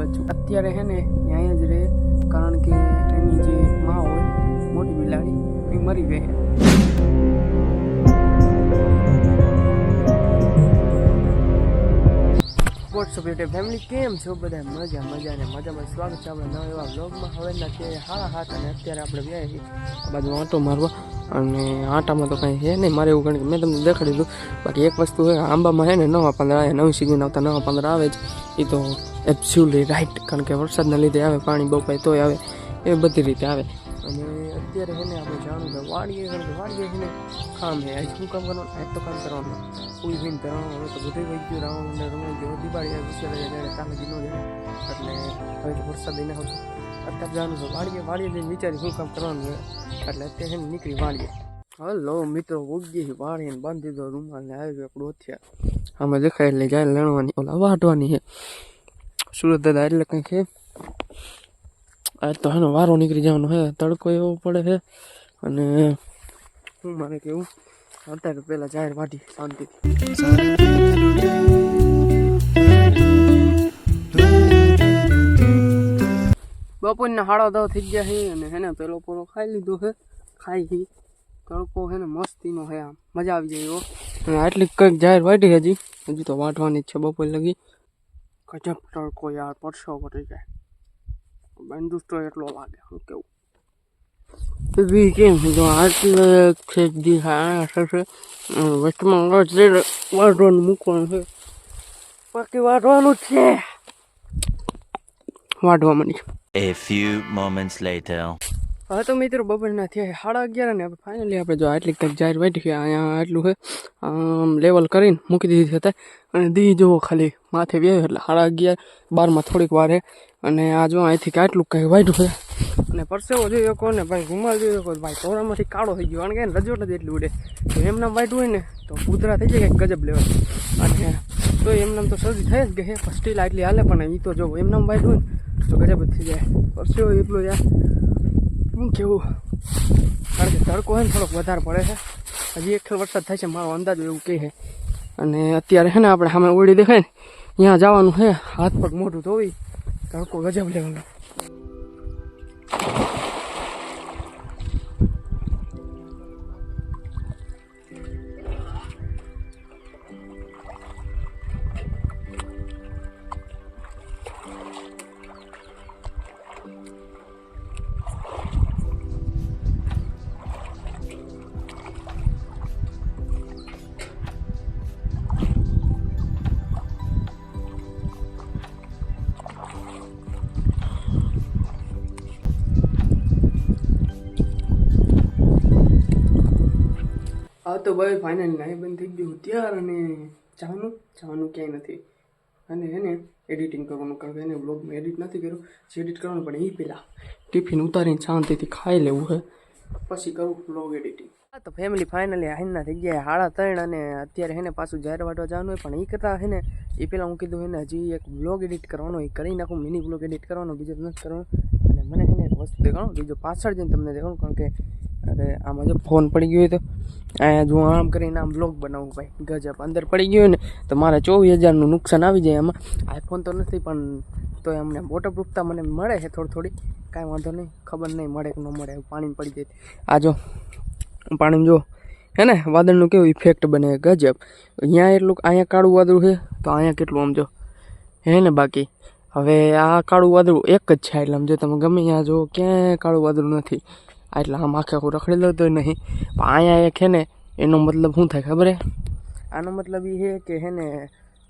બચ્ચું અત્યારે હે ને અહીંયા જ રહે, કારણ કે એની જે માં હોય મોટી બિલાડી એ મરી ગઈ. વોટ્સઅપ યુટ્યુબ ફેમિલી કેમ છો બધા? મજામાં સ્વાગત છે આપણે નવા એવા બ્લોગમાં. હવેના છે 7:30 અને અત્યારે આપણે ગયા છીએ આ બાજુ આંટો મારવા. અને આંટામાં તો કાંઈ છે નહીં મારે એવું, કારણ કે મેં તમને દેખાડી દીધું. બાકી એક વસ્તુ હોય, આંબામાં છે ને નવા પાંદડા આવે, નવી સિઝન આવતા નવા પાંદડા આવે જ, એ તો એબ્સોલ્યુટલી રાઈટ, કારણ કે વરસાદના લીધે આવે, પાણી બહુ પાય તોય આવે, એ બધી રીતે આવે. અને અત્યારે છે ને આપણે જાણું કે વાડીએ, કારણ કે વાડીએ છે ને કામ છે. આજ શું કામ કરવાનું? આજ તો કામ કરવાનું કોઈ થઈને કરવાનું. હવે તો બધું વહી ગયું, રાવણ રમાઈ ગયો, દિવાળી કાલે દિનો જાય, એટલે હવે તો વરસાદ એને આવતો અત્યારે જવાનું છે વાડીએ જઈને વિચારી શું કામ કરવાનું છે. એટલે અત્યારે છે ને નીકળી વાડીએ. હલો મિત્રો, ઉગી વાળીને બાંધી દીધો રૂમાલ ને આવી આપણું હથિયાર આમાં દેખાય એટલે જાય લેણવાની, ઓલા વાટવાની છે. સુરત દાદા એટલે કંઈક છે. આજ તો એનો વારો નીકળી જવાનો છે, તડકો એવો પડે છે. અને શું મારે કેવું, અત્યારે પહેલાં જાહેર વાટી શાંતિથી. બપોરના 10:30 થઈ ગયા છે અને હેને પેલો પોરો ખાઈ લીધો છે. ખાઈ તડકો છે ને મસ્તીનો છે, આમ મજા આવી જાય એવો. અને આટલી કંઈક જાહેર વાટી હજી તો વાટવાની જ છે બપોર લગી. ગજબ તડકો યાર, પરસો પડી જાય. બંદુસ્તો એટલો લાગે, શું કેવું. બી કેમ જો આટલે ખેતી થશે વચમાં વાટવાનું મૂકવાનું છે, બાકી વાટવાનું જ છે. વાટવા મળી. A few moments later. હવે તો મિત્રો બપોરના થયા 11:30 ને ફાઇનલી આપણે જો આટલી કંઈક જાહેર વાટી છે. અહીંયા આટલું છે આમ લેવલ કરીને મૂકી દીધી હતા. અને દી જુઓ ખાલી માથે વ્યાવ્યો એટલે 11:30 12માં થોડીક વાર છે. અને આ જો અહીંથી આટલું કંઈક વાટ્યું છે. અને પરસેવો જોયો કોને ભાઈ, રૂમાલ જોયો કોઈ ભાઈ, તોરામાંથી કાળો થઈ ગયો, કારણ કે રજોટ જ એટલી ઉડે. તો એમનામ વાટ્યું હોય ને તો કૂતરા થઈ જાય કંઈક ગજબ લેવલ. અને તો એમનામ તો શરદી થઈ જ ગઈ છે, સ્ટીલ આટલી હાલે. પણ એ તો જો એમનામ વાટ્યું હોય ને તો ગજબ જ થઈ જાય. પરસેવો એટલો યાર શું કેવું, કારણ કે તડકો છે ને થોડોક વધારે પડે છે. હજી એક વરસાદ થાય છે મારો અંદાજ એવું કહે છે. અને અત્યારે છે ને આપણે સામે ઓળી દેખાય ને ત્યાં જવાનું છે, હાથ પગ મોઢું ધોવી. તડકો ગજબ લેવાનો. હા તો ભાઈ ફાઇનલ નાઈ બંધ થઈ ગયું ત્યાર. અને જવાનું ક્યાંય નથી. અને એને એડિટિંગ કરવાનું, કારણ કે એને બ્લોગમાં એડિટ નથી કર્યું. જે એડિટ કરવાનું પણ એ પહેલાં ટિફિન ઉતારીને શાંતિથી ખાઈ લેવું છે, પછી કરું બ્લોગ એડિટિંગ. હા તો ફેમિલી ફાઇનલી હાઈના થઈ ગયા 3:30 અને અત્યારે એને પાછું જાહેર વાટવા જવાનું હોય. પણ એ કરતાં છે ને એ પહેલાં હું કીધું એને હજી એક બ્લોગ એડિટ કરવાનો, એ કરી નાખું. મિની બ્લોગ એડિટ કરવાનો, બીજો નથી કરવાનો. અને મને છે ને એક વસ્તુ દેખાડો, બીજો પાછળ જઈને તમને દેખાડું, કારણ કે અરે આમાં જો ફોન પડી ગયો હોય તો અહીંયા જો આમ કરીને આમ બ્લોગ બનાવું ભાઈ ગજબ. અંદર પડી ગયો હોય ને તો મારે 24,000નું નુકસાન આવી જાય આમાં. આઈફોન તો નથી પણ તો અમને વોટરપ્રૂફતા મને મળે છે થોડી, કાંઈ વાંધો નહીં. ખબર નહીં મળે કે ન મળે, પાણીમાં પડી જાય. આ જો પાણીમાં જો હે ને વાદળનું કેવું ઇફેક્ટ બને ગજબ. અહીંયા એટલું, અહીંયા કાળું વાદળું છે તો અહીંયા કેટલું આમ જો હે ને. બાકી હવે આ કાળું વાદળું એક જ છે, એટલે આમ જો તમે ગમે ત્યાં જો ક્યાંય કાળું વાદળું નથી. એટલે આમ આખે આખું રખડી લેતો નહીં. પણ અહીંયા એક છે ને એનો મતલબ શું થાય ખબર હે? આનો મતલબ એ છે કે હે ને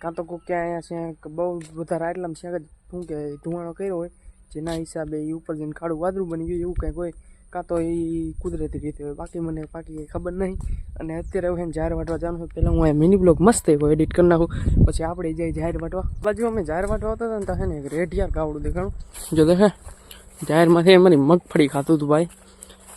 કાં તો કોઈ ક્યાં અહીંયા છે બહુ વધારે આટલામાં છે શું કે ધુવાણો કર્યો હોય, જેના હિસાબે એ ઉપર જઈને કાળું વાદળું બની ગયું એવું કંઈક હોય. કાં તો એ કુદરતી રીતે હોય, બાકી મને કંઈ ખબર નહીં. અને અત્યારે હવે જાહેર વાટવા જવાનું હોય. પહેલાં હું મિની બ્લોગ મસ્ત એવો એડિટ કરી નાખું, પછી આપણે જઈએ જાહેર વાટવા. બાજુ અમે જાહેર વાટવા આવતા હતા ને તો હે ને એક રેઢિયાર કાવડું દેખાણું. જો દેખે જાહેરમાંથી અમારી મગફળી ખાતું હતું ભાઈ,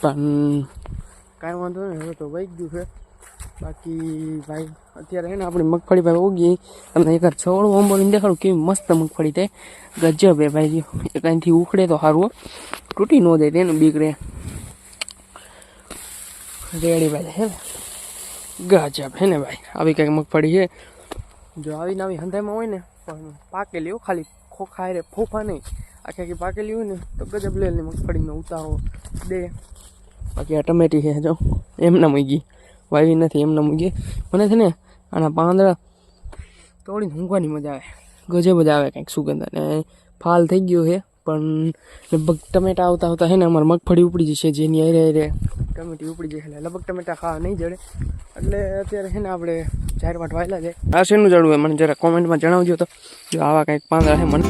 પણ કાંઈ વાંધો નહીં, હવે તો વહી ગયું છે. બાકી ભાઈ અત્યારે છે ને આપણી મગફળી ભાઈ ઉગી. તમને એક છોડું અંબોલીને દેખાડું કેવી મસ્ત મગફળી થાય ગજબ હે ભાઈ. એક અહીંથી ઉખડે તો સારું, તૂટી ન જાય તેનું બીકડે રેડી ભાઈ હે ને ગજબ હે ને ભાઈ. આવી કંઈક મગફળી છે, જો આવીને આવી હંધાઈમાં હોય ને પણ પાકેલી ખાલી ખોખા રે ફોફા નહીં, આખી આખી પાકેલી હોય ને તો ગજબ લેલની મગફળીનો ઉતારો દે. બાકી આ ટમેટી છે જો એમના મૂકી વાવી નથી, એમના મૂકી. મને છે ને આના પાંદડા તોડીને ઊંઘવાની મજા આવે, ગજબ જ આવે કંઈક સુગંધ. અને ફાલ થઈ ગયો છે પણ લગભગ ટમેટા આવતા આવતા છે ને અમારે મગફળી ઉપડી જશે, જેની અરે ટમેટી ઉપડી જશે એટલે લગભગ ટમેટા ખાવા નહીં જડે. એટલે અત્યારે છે ને આપણે 4 વાટ વાયેલા છે. આ શેનું જાણવું હોય મને જરા કોમેન્ટમાં જણાવજો. તો જો આવા કંઈક પાંદડા છે મને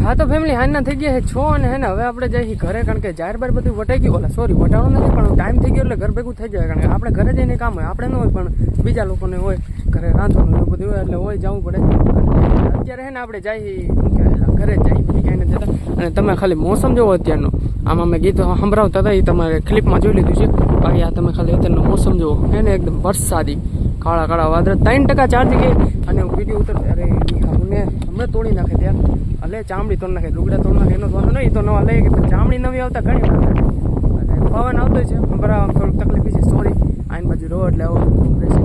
હા તો ફેમિલી હાજના થઈ ગયા છે 6 અને હે ને હવે આપણે જઈએ ઘરે, કારણ કે જાહેર બાર બધું વટાઈ ગયું. સોરી વટાણું નથી પણ ટાઈમ થઈ ગયો એટલે ઘર ભેગું થઈ જાય. કારણ કે આપણે ઘરે જઈને કામ હોય, આપણે ન હોય પણ બીજા લોકોને હોય, ઘરે રાંધવાનું એવું બધું હોય એટલે હોય જવું પડે. અને અત્યારે હે ને આપણે જઈએ ઘરે જ જઈએ, બીજી ક્યાંય નથી જતા. અને તમે ખાલી મોસમ જોવો અત્યારનો, આમાં મેં ગીતો સંભળાવતા હતા એ તમારે ક્લિપમાં જોઈ લીધું છે. બાકી આ તમે ખાલી અત્યારનો મોસમ જુઓ, એને એકદમ વરસાદી કાળા કાળા વાદળ, 3% ચાર્જિંગ અને વિડીયો ઉતરતો અરે હમણાં તોડી નાખે ત્યાં એટલે ચામડી તોડ નાખે, લુગડા તોડ નાખે એનો વાંધો નહીં, તો નવા લઈ ચામડી નવી આવતા ઘણી વાર અને પવન આવતો છે બરાબર, થોડુંક તકલીફ છે. સોરી આઈન બાજુ રહો એટલે આવો રહેશે.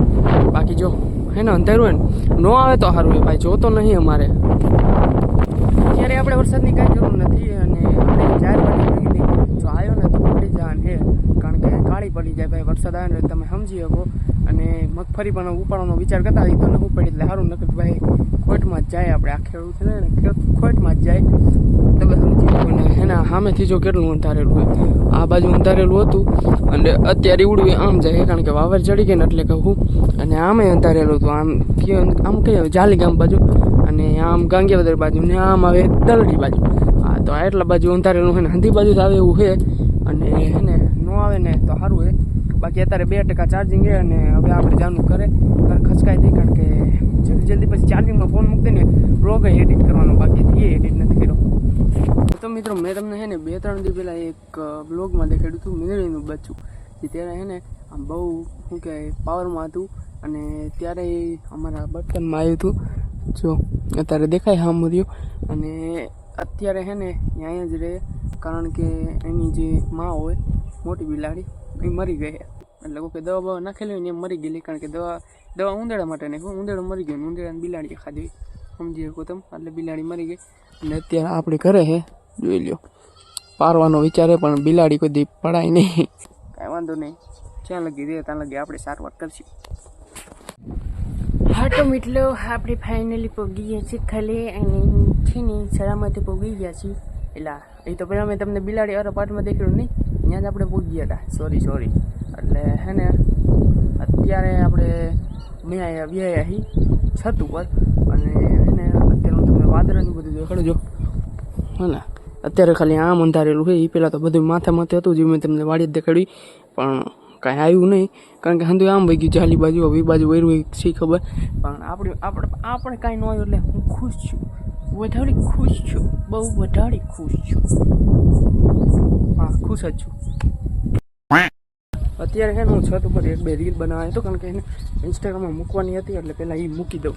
બાકી જો હે ને અંધારું હોય ને ન આવે તો સારું હોય ભાઈ, જોતો નહીં અમારે અત્યારે આપણે વરસાદની કાંઈ જરૂર નથી. અને આપણે 4 વાગે જો આવ્યો ને તો પડી જાય છે, કારણ કે કાળી પડી જાય ભાઈ વરસાદ આવે ને તમે સમજી શકો. અને મગફળી પણ ઉપાડવાનો વિચાર કરતા હોય તો ન ઉપાડી એટલે સારું, નકર ભાઈ ખોટમાં જ જાય. આપણે આ ખેડૂત છે ને ખોટમાં જ જાય, તમે સમજી શકો. ને એના સામેથી જો કેટલું અંધારેલું હોય, આ બાજુ અંધારેલું હતું અને અત્યારે ઉડવું આમ જાય, કારણ કે વાવર ચડી ગઈ ને એટલે કહું. અને આમે અંધારેલું હતું, આમ કહીએ જાલી ગામ બાજુ, અને આમ ગાંગિયાવદર બાજુ, ને આમ આવે દલડી બાજુ. હા તો એટલા બાજુ અંધારેલું છે ને હંધી બાજુ જ આવે એવું છે. અને હે ને ન આવે ને તો સારું છે. બાકી અત્યારે 2% ચાર્જિંગ છે અને હવે આપણે જાનું ઘર ખચકાઈ દઈ, કારણ કે જલ્દી પછી ચાર્જિંગમાં ફોન મૂકી દઈને બ્લોગ એડિટ કરવાનો બાકી એ એડિટ નથી કર્યો. તો મિત્રો મેં તમને છે ને 2-3 દી પહેલાં એક બ્લોગમાં દેખાડ્યું હતું મીંદડીનું બચ્ચું, જે ત્યારે છે ને આમ બહુ શું કહેવાય પાવરમાં હતું. અને ત્યારે અમારા બર્તનમાં આવ્યું હતું, જો અત્યારે દેખાય હા મર્યું. અને અત્યારે છે ને ત્યાં જ રહે, કારણ કે એની જે માં હોય મોટી બિલાડી એ મરી ગઈ, એટલે કોઈ દવા બવા નાખેલી હોય ને એમ મરી ગયેલી. કારણ કે દવા ઉંદેડા માટે નાખી, ઉંદેડો મરી ગયો, ઉંદેડાને બિલાડીએ ખાધી, સમજી શકો તમે, એટલે બિલાડી મરી ગઈ. અને અત્યારે આપણે ઘરે છે, જોઈ લ્યો પારવાનો વિચારે પણ બિલાડી કોઈ દી પડાય નહીં, કાંઈ વાંધો નહીં, જ્યાં લગી દે ત્યાં લગી આપણે સારવાર કરશું. હા તો મિત્રો આપણે ફાઇનલી પહોંચી ગયા છીએ ખાલી, અને છે ને સલામતી પહોંચી ગયા છીએ. એટલે એ તો પહેલાં મેં તમને બિલાડી વાળા પાર્ટમાં દેખાડ્યું નહીં, ત્યાં જ આપણે પહોંચી ગયા હતા. સોરી એટલે હે ને અત્યારે આપણે મેં આવ્યા વ્યાયા હી છત ઉપર. અને હે ને અત્યારે હું તમને વાદળાની બધું દેખાડું જો હે ને. અત્યારે ખાલી આમ અંધારેલું છે, એ પહેલાં તો બધું માથે હતું, જે મેં તમને વાડી જ દેખાડ્યું પણ કાંઈ આવ્યું નહીં, કારણ કે હંધું આમ વહી ગયું જાલી બાજુ, હવે એ બાજુ વહેરું હોય શી ખબર. પણ આપણે કાંઈ ન આવ્યું એટલે હું ખુશ છું, વધારે ખુશ છું, બહુ વધારે ખુશ છું. હા ખુશ જ છું. અત્યારે છે ને હું છત ઉપર 1-2 રીલ બનાવ્યા હતો, કારણ કે એને ઇન્સ્ટાગ્રામમાં મૂકવાની હતી એટલે પહેલાં એ મૂકી દઉં.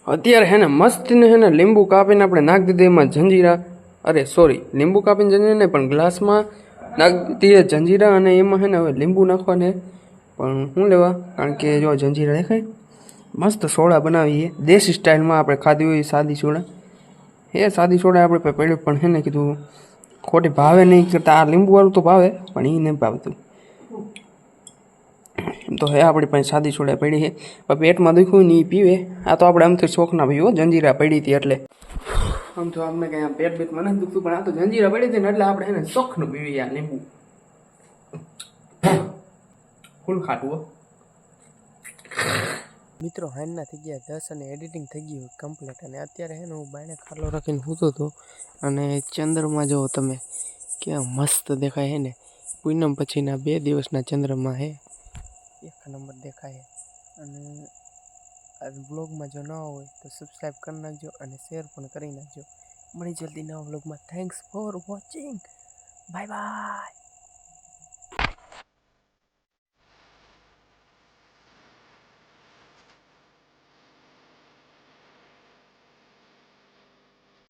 અત્યારે છે ને મસ્તીને છે ને લીંબુ કાપીને આપણે નાખી દીધું એમાં જંજીરા, લીંબુ કાપીને જંજીરા નહીં પણ ગ્લાસમાં નાખી દીધી જંજીરા. અને એમાં છે ને હવે લીંબુ નાખવાને પણ શું લેવા, કારણ કે જો જંજીરા દેખાય, મસ્ત સોડા બનાવીએ દેશી સ્ટાઇલમાં. આપણે ખાધી હોય સાદી સોડા, સાદી સોડા આપણે પડ્યું પણ છે ને કીધું ખોટી ભાવે નહીં કરતાં આ લીંબુવાળું તો ભાવે પણ એ નહીં ભાવતું. તો હે આપણી પાસે સાદી સોડા પડી છે, પણ પેટમાં દુખ્યું ને એ પીવે. આ તો આપણે આમથી શોખના પીવો, જંજીરા પડી હતી એટલે. આમ તો અમને કંઈ પેટ બેટમાં નથી દુખતું, પણ આ તો જંજીરા પડી હતી ને એટલે આપણે એને શોખનું પીવી. આ લીંબુ ફૂલ ખાટું. મિત્રો હાઈના થઈ ગયા 10 અને એડિટિંગ થઈ ગયું કમ્પ્લીટ. અને અત્યારે છે ને હું બાયણે ખાટલો રાખીને સૂતો હતો, અને ચંદ્રમાં જુઓ તમે કેવા મસ્ત દેખાય છે ને. પૂનમ પછીના 2 દિવસના ચંદ્રમાં હે 1 નંબર દેખાય. અને આ બ્લોગમાં જો ન હોય તો સબસ્ક્રાઈબ કરી નાખજો અને શેર પણ કરી નાખજો. મળી જલ્દી નવા બ્લોગમાં. Thanks for watching. Bye bye.